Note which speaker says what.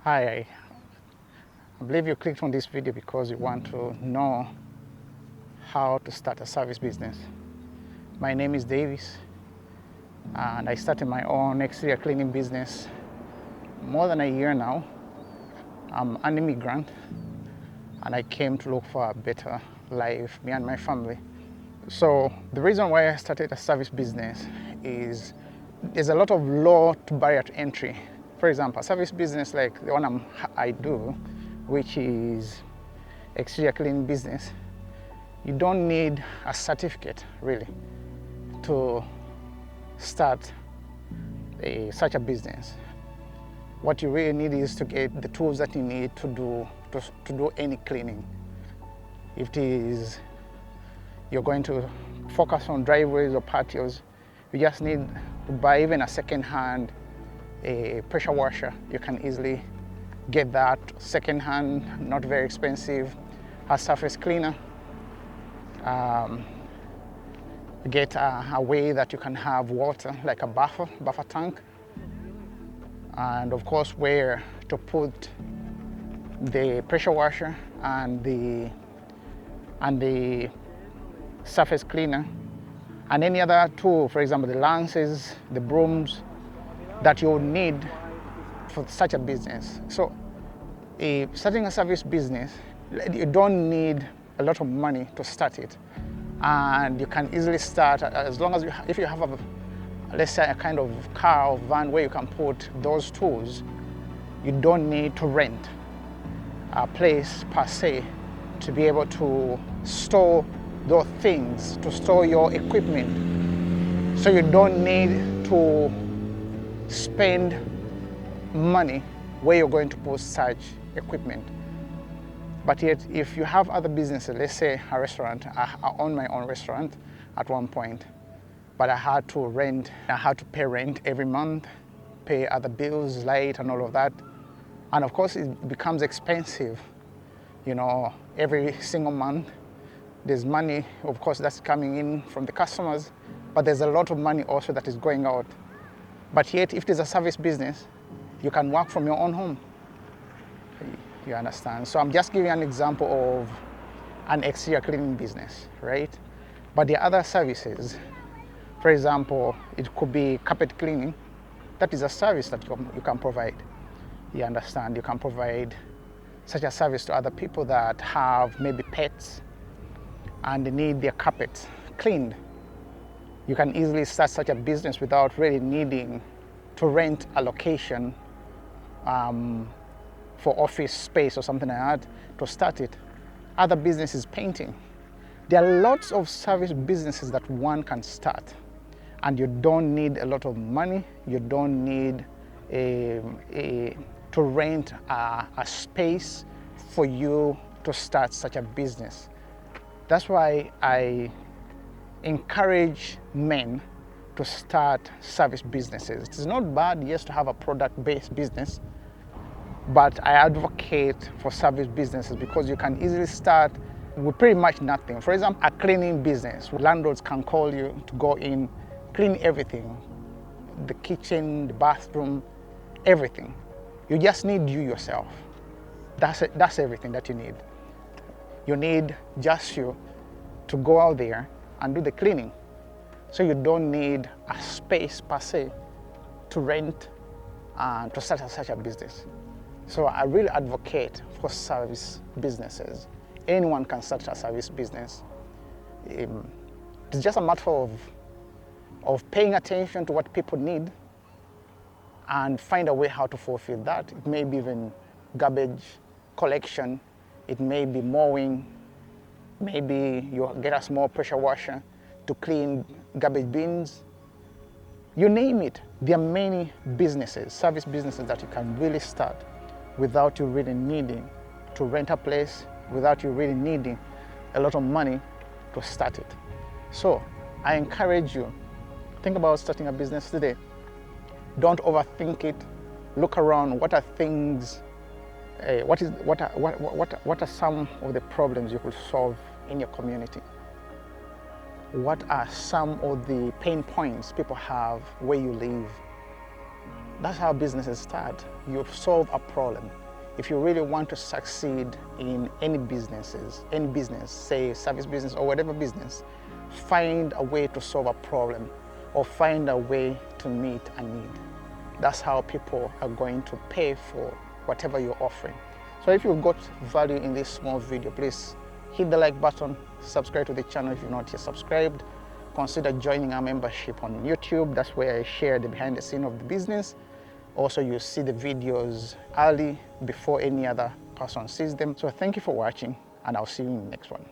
Speaker 1: Hi, I believe you clicked on this video because you want to know how to start a service business. My name is Davis and I started my own exterior cleaning business more than a year now. I'm an immigrant and I came to look for a better life, me and my family. So the reason why I started a service business is there's a lot of low barrier to entry. For example, a service business like the one I do, which is exterior cleaning business, you don't need a certificate really to start such a business. What you really need is to get the tools that you need to do any cleaning. If it is you're going to focus on driveways or patios, you just need to buy even a second-hand pressure washer. You can easily get that second-hand, not very expensive. A surface cleaner. Get a way that you can have water, like a buffer tank. And of course, where to put the pressure washer and the surface cleaner, and any other tool, for example, the lances, the brooms that you would need for such a business. So starting a service business, you don't need a lot of money to start it. And you can easily start as long as if you have let's say a kind of car or van where you can put those tools. You don't need to rent a place per se to be able to store those things, to store your equipment. So you don't need to spend money where you're going to put such equipment. But yet, if you have other businesses, let's say a restaurant, I own my own restaurant at one point, but I had to pay rent every month, pay other bills, light and all of that. And of course, it becomes expensive, every single month. There's money, of course, that's coming in from the customers, but there's a lot of money also that is going out. But yet, if there's a service business, you can work from your own home. You understand? So I'm just giving an example of an exterior cleaning business, right? But the other services, for example, it could be carpet cleaning. That is a service that you can provide. You understand? You can provide such a service to other people that have maybe pets and they need their carpets cleaned. You can easily start such a business without really needing to rent a location for office space or something like that to start it. Other businesses, painting. There are lots of service businesses that one can start, and you don't need a lot of money. You don't need to rent a space for you to start such a business. That's why I encourage men to start service businesses. It's not bad, yes, to have a product-based business, but I advocate for service businesses because you can easily start with pretty much nothing. For example, a cleaning business. Landlords can call you to go in, clean everything, the kitchen, the bathroom, everything. You just need you yourself. That's everything that you need. You need just you to go out there and do the cleaning. So you don't need a space per se to rent and to start such a business. So I really advocate for service businesses. Anyone can start a service business. It's just a matter of paying attention to what people need and find a way how to fulfill that. It may be even garbage collection. It may be mowing. Maybe you get a small pressure washer to clean garbage bins. You name it. There are many businesses, service businesses that you can really start without you really needing to rent a place, without you really needing a lot of money to start it. So I encourage you, think about starting a business today. Don't overthink it. Look around. What are things? What are some of the problems you could solve in your community? What are some of the pain points people have where you live? That's how businesses start. You solve a problem. If you really want to succeed in any business, say service business or whatever business, find a way to solve a problem or find a way to meet a need. That's how people are going to pay for whatever you're offering. So if you've got value in this small video, please hit the like button, subscribe to the channel if you're not yet subscribed. Consider joining our membership on YouTube. That's where I share the behind the scene of the business. Also, you see the videos early before any other person sees them. So thank you for watching, and I'll see you in the next one.